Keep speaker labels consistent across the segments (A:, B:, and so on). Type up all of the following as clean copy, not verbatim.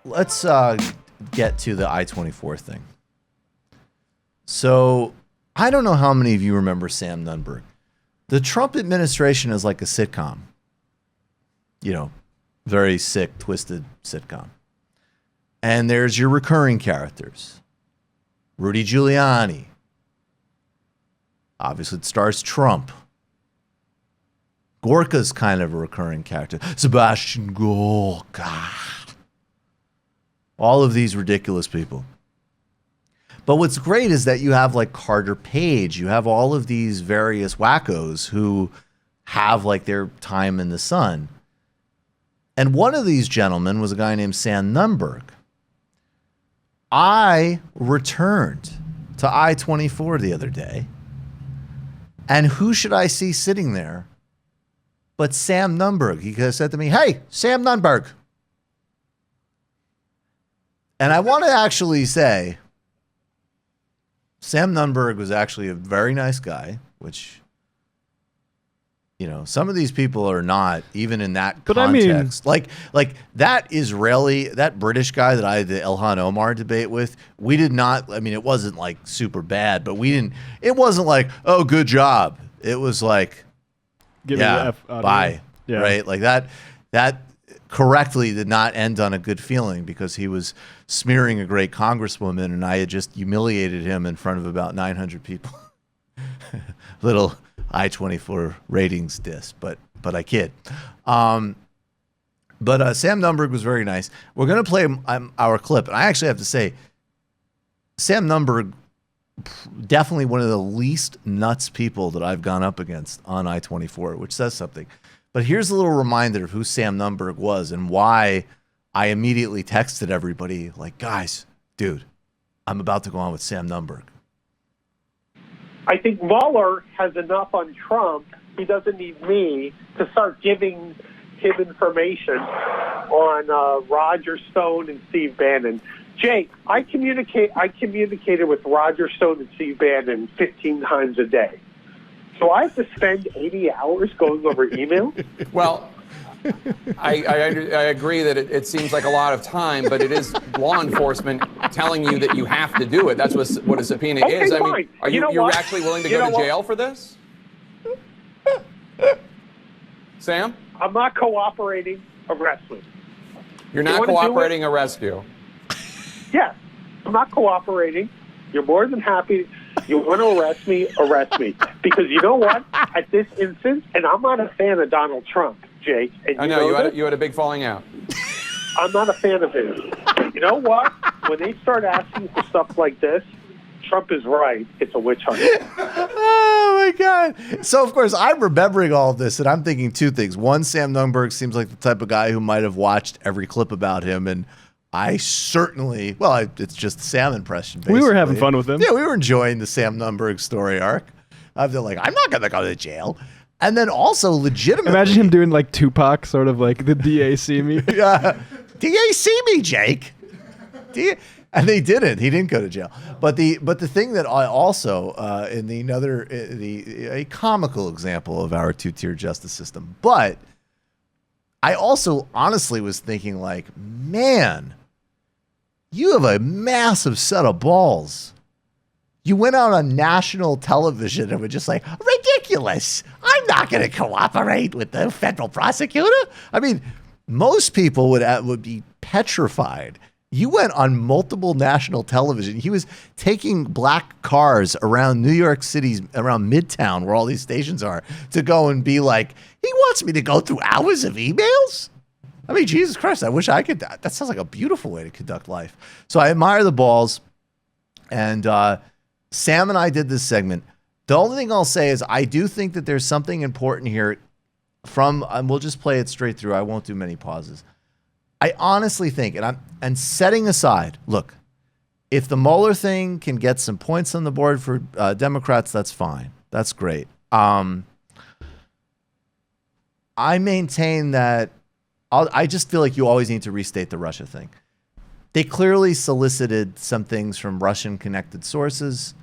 A: let's get to the I-24 thing. So I don't know how many of you remember Sam Nunberg. The Trump administration is like a sitcom. Very sick, twisted sitcom. And there's your recurring characters. Rudy Giuliani. Obviously, it stars Trump. Gorka's kind of a recurring character. Sebastian Gorka. All of these ridiculous people. But what's great is that you have like Carter Page. You have all of these various wackos who have like their time in the sun. And one of these gentlemen was a guy named Sam Nunberg. I returned to I-24 the other day. And who should I see sitting there but Sam Nunberg? He said to me, "Hey, Sam Nunberg." And I want to actually say, Sam Nunberg was actually a very nice guy, which, some of these people are not, even in that context. Like that Israeli, that British guy that I had the Ilhan Omar debate with, we did not, it wasn't like super bad, but it wasn't like, "Oh, good job." It was like,
B: Give me the F
A: bye.
B: Yeah.
A: Right? Like that correctly did not end on a good feeling because he was smearing a great congresswoman and I had just humiliated him in front of about 900 people. Little I-24 ratings diss, but I kid. But Sam Nunberg was very nice. We're going to play our clip. And I actually have to say, Sam Nunberg, definitely one of the least nuts people that I've gone up against on I-24, which says something. But here's a little reminder of who Sam Nunberg was and why I immediately texted everybody like, "Guys, dude, I'm about to go on with Sam Nunberg."
C: I think Mueller has enough on Trump. He doesn't need me to start giving him information on Roger Stone and Steve Bannon. Jake, I communicated with Roger Stone and Steve Bannon 15 times a day. So I have to spend 80 hours going over email?
D: Well, I agree that it seems like a lot of time, but it is law enforcement telling you that you have to do it. That's what a subpoena is. I mean, are you're actually willing to go to jail for this? Sam?
C: I'm not cooperating. Arrest me.
D: You're not cooperating, arrest you.
C: Yes, I'm not cooperating. You're more than happy. You want to arrest me, arrest me. Because you know what? At this instance, and I'm not a fan of Donald Trump, Jake. And
D: I know you had a big falling out.
C: I'm not a fan of his. You know what? When they start asking for stuff like this, Trump is right. It's a witch hunt.
A: Oh, my God. So, of course, I'm remembering all of this, and I'm thinking two things. One, Sam Nunberg seems like the type of guy who might have watched every clip about him, and I certainly, it's just the Sam impression, basically.
B: We were having fun with him.
A: Yeah, we were enjoying the Sam Nunberg story arc. I'm like, I'm not going to go to jail. And then also legitimately.
B: Imagine him doing like Tupac, sort of like the DA see me.
A: Yeah. DA see me, Jake. And they didn't. He didn't go to jail. But the thing that I also, a comical example of our two-tier justice system, but I also honestly was thinking like, man, you have a massive set of balls. You went out on national television and were just like, ridiculous. I'm not going to cooperate with the federal prosecutor. I mean, most people would be petrified. You went on multiple national television. He was taking black cars around New York City's, around Midtown, where all these stations are, to go and be like, he wants me to go through hours of emails? I mean, Jesus Christ, I wish I could. That sounds like a beautiful way to conduct life. So I admire the balls. And Sam and I did this segment. The only thing I'll say is I do think that there's something important here and we'll just play it straight through. I won't do many pauses. I honestly think, and setting aside, look, if the Mueller thing can get some points on the board for Democrats, that's fine. That's great. I maintain that I just feel like you always need to restate the Russia thing. They clearly solicited some things from Russian-connected sources,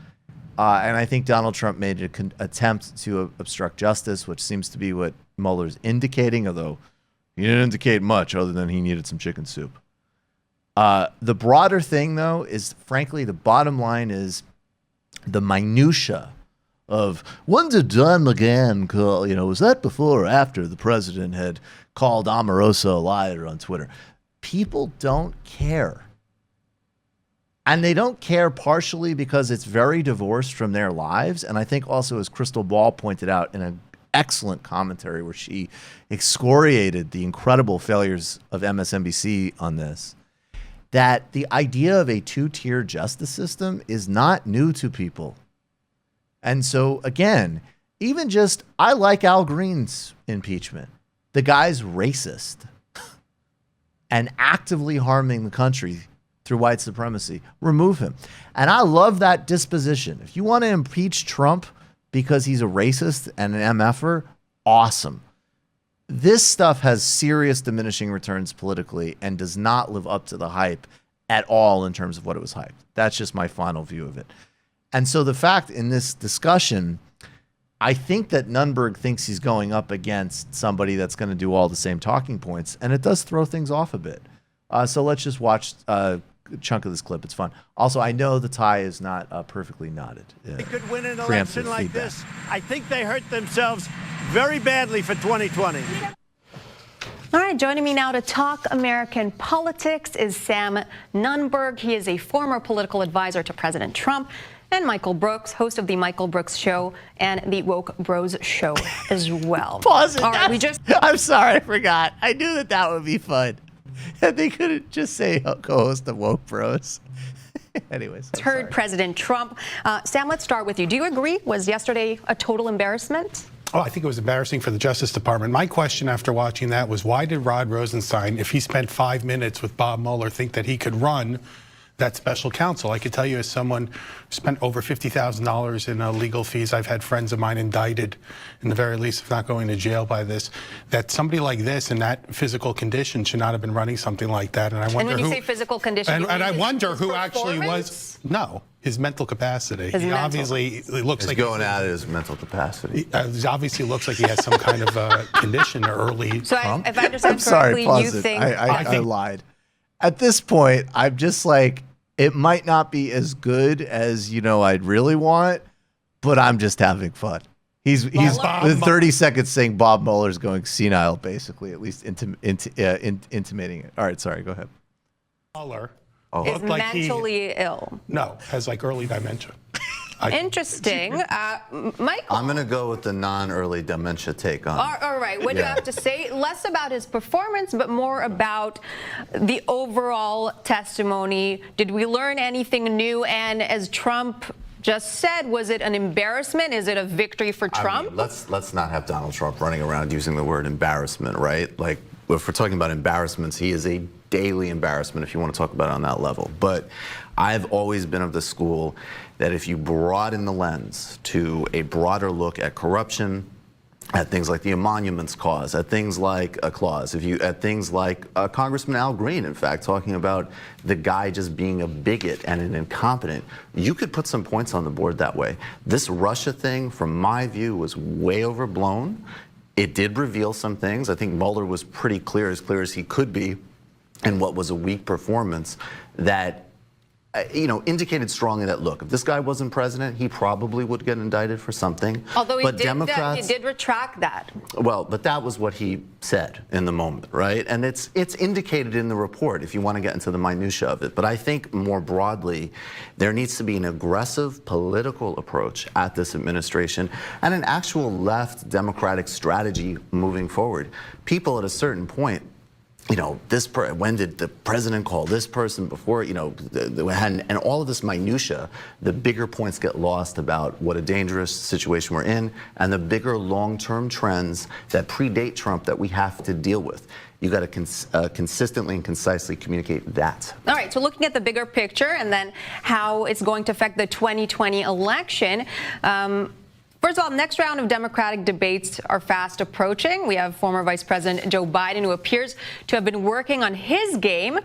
A: and I think Donald Trump made an attempt to obstruct justice, which seems to be what Mueller's indicating, although he didn't indicate much other than he needed some chicken soup. The broader thing, though, is frankly the bottom line is the minutia of when did Don McGahn call? Was that before or after the president had called Omarosa a liar on Twitter? People don't care. And they don't care partially because it's very divorced from their lives. And I think also, as Crystal Ball pointed out in an excellent commentary where she excoriated the incredible failures of MSNBC on this, that the idea of a two-tier justice system is not new to people. And so, again, even just, I like Al Green's impeachment. The guy's racist and actively harming the country through white supremacy. Remove him. And I love that disposition. If you want to impeach Trump because he's a racist and an MFer, awesome. This stuff has serious diminishing returns politically and does not live up to the hype at all in terms of what it was hyped. That's just my final view of it. And so the fact in this discussion, I think that Nunberg thinks he's going up against somebody that's going to do all the same talking points, and it does throw things off a bit. So let's just watch a chunk of this clip. It's fun. Also, I know the tie is not perfectly knotted.
E: They could win an election like this. I think they hurt themselves very badly for 2020.
F: All right, joining me now to talk American politics is Sam Nunberg. He is a former political advisor to President Trump, and Michael Brooks, host of the Michael Brooks Show and the Woke Bros Show as well.
A: Pause it.
F: All right,
A: I'm sorry, I forgot. I knew that would be fun. They couldn't just say co-host of Woke Bros. Anyways,
F: heard President Trump. Sam, let's start with you. Do you agree? Was yesterday a total embarrassment?
G: Oh, I think it was embarrassing for the Justice Department. My question after watching that was, why did Rod Rosenstein, if he spent 5 minutes with Bob Mueller, think that he could run that special counsel? I could tell you, as someone who spent over $50,000 in legal fees, I've had friends of mine indicted, in the very least, if not going to jail by this, that somebody like this in that physical condition should not have been running something like that. And I wonder
F: when you say physical condition,
G: and I wonder who actually was. No, his mental capacity. He obviously looks like
H: he's going at his mental capacity.
G: He obviously looks like he has some kind of condition early.
F: So if I understand correctly, you think
A: I lied. At this point, I'm just like, it might not be as good as I'd really want, but I'm just having fun. He's within 30 seconds saying Bob Mueller's going senile, basically, at least intimating it. All right, sorry, go ahead.
G: Mueller
F: is like mentally ill.
G: No, has like early dementia.
F: Interesting. Michael.
H: I'm going to go with the non-early dementia take on it.
F: All right. What do you have to say? Less about his performance, but more about the overall testimony. Did we learn anything new? And as Trump just said, was it an embarrassment? Is it a victory for Trump?
H: I mean, let's not have Donald Trump running around using the word embarrassment, right? Like, if we're talking about embarrassments, he is a daily embarrassment if you want to talk about it on that level. But I've always been of the school that if you broaden the lens to a broader look at corruption, at things like the emoluments cause, at things like a clause, at things like Congressman Al Green, in fact, talking about the guy just being a bigot and an incompetent, you could put some points on the board that way. This Russia thing, from my view, was way overblown. It did reveal some things. I think Mueller was pretty clear as he could be, in what was a weak performance that indicated strongly that, look, if this guy wasn't president, he probably would get indicted for something.
F: Although he did retract that.
H: Well, but that was what he said in the moment, right? And it's indicated in the report if you want to get into the minutia of it. But I think more broadly, there needs to be an aggressive political approach at this administration and an actual left Democratic strategy moving forward. People at a certain point, when did the president call this person before, and all of this minutia, the bigger points get lost about what a dangerous situation we're in and the bigger long-term trends that predate Trump that we have to deal with. You got to consistently and concisely communicate that.
F: All right, so looking at the bigger picture and then how it's going to affect the 2020 election, first of all, next round of Democratic debates are fast approaching. We have former Vice President Joe Biden, who appears to have been working on his game.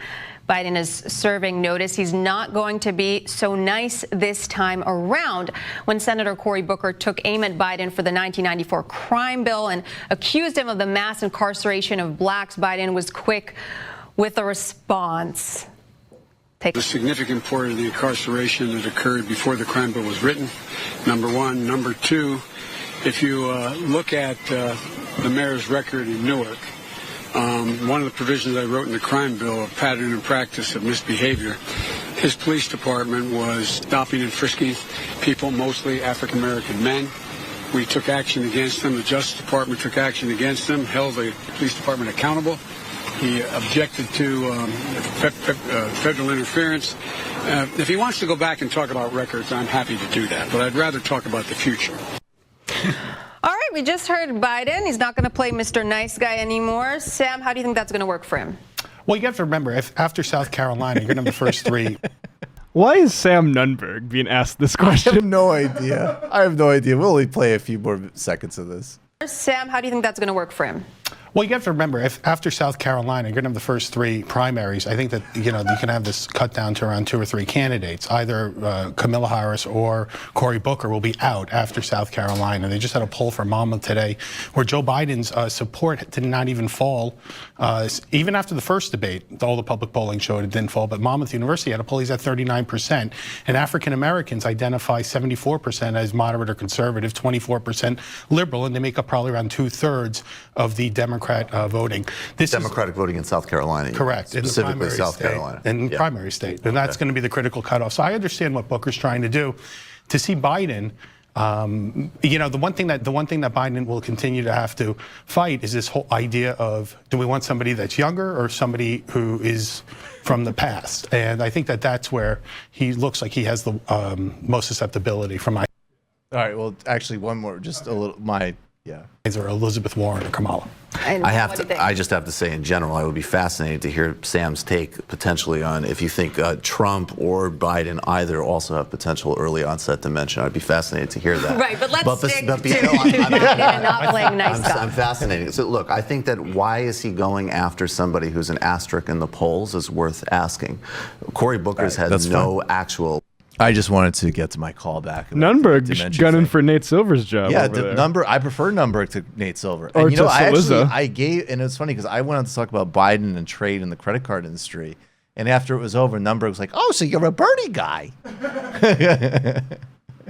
F: Biden is serving notice he's not going to be so nice this time around. When Senator Cory Booker took aim at Biden for the 1994 crime bill and accused him of the mass incarceration of blacks, Biden was quick with a response. Take
I: a significant part of the incarceration that occurred before the crime bill was written, number one. Number two, if you look at the mayor's record in Newark, one of the provisions I wrote in the crime bill, a pattern and practice of misbehavior, his police department was stopping and frisking people, mostly African-American men. We took action against them. The Justice Department took action against them, held the police department accountable. He objected to federal interference. If he wants to go back and talk about records, I'm happy to do that, but I'd rather talk about the future.
F: All right, we just heard Biden. He's not going to play Mr. Nice Guy anymore. Sam, how do you think that's going to work for him?
G: Well, you have to remember, after South Carolina, you're going to have the first three.
B: Why is Sam Nunberg being asked this question?
A: I have no idea. I have no idea. We'll only play a few more seconds of this.
F: Sam, how do you think that's going to work for him?
G: Well, you have to remember, after South Carolina, you're going to have the first three primaries. I think that, you can have this cut down to around 2 or 3 candidates. Either Kamala Harris or Cory Booker will be out after South Carolina. They just had a poll for Monmouth today where Joe Biden's support did not even fall. Even after the first debate, all the public polling showed it didn't fall. But Monmouth University had a poll, he's at 39%. And African Americans identify 74% as moderate or conservative, 24% liberal, and they make up probably around 2/3 of the Democrat voting. This
H: Democratic voting in South Carolina.
G: Correct.
H: Specifically South Carolina.
G: In the primary state. And that's going to be the critical cutoff. So I understand what Booker's trying to do. To see Biden, the one thing that Biden will continue to have to fight is this whole idea of, do we want somebody that's younger or somebody who is from the past? And I think that that's where he looks like he has the most susceptibility from my.
A: All right, well, actually, one more, just a little,
G: Or Elizabeth Warren or Kamala.
H: I just have to say, in general, I would be fascinated to hear Sam's take potentially on if you think Trump or Biden either also have potential early onset dementia. I'd be fascinated to hear that.
F: Right, but let's stick to Biden and not playing nice guy.
H: I'm fascinated. So look, I think that why is he going after somebody who's an asterisk in the polls is worth asking. Cory Booker's had no actual.
A: I just wanted to get to my callback.
B: Nunberg gunning for Nate Silver's job.
A: Yeah,
B: over there.
A: I prefer Nunberg to Nate Silver.
B: Or
A: And
B: to Saliza.
A: I gave, and it's funny because I went on to talk about Biden and trade in the credit card industry, and after it was over, Nunberg was like, "Oh, so you're a Bernie guy."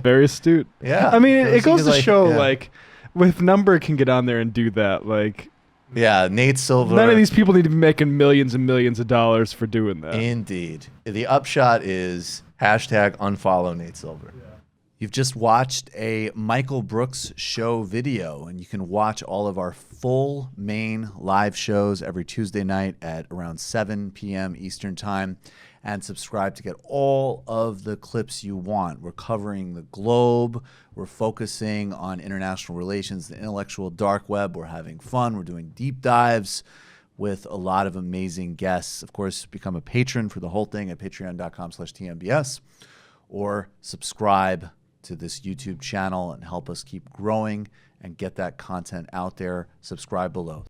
B: Very astute.
A: Yeah,
B: I mean, it goes to
A: like,
B: show, like, if Nunberg can get on there and do that, like.
A: Yeah, Nate Silver.
B: None of these people need to be making millions and millions of dollars for doing that.
A: Indeed. The upshot is #unfollow Nate Silver. Yeah. You've just watched a Michael Brooks show video, and you can watch all of our full main live shows every Tuesday night at around 7 p.m. Eastern Time, and subscribe to get all of the clips you want. We're covering the globe. We're focusing on international relations, the intellectual dark web. We're having fun. We're doing deep dives with a lot of amazing guests. Of course, become a patron for the whole thing at patreon.com/TMBS, or subscribe to this YouTube channel and help us keep growing and get that content out there. Subscribe below.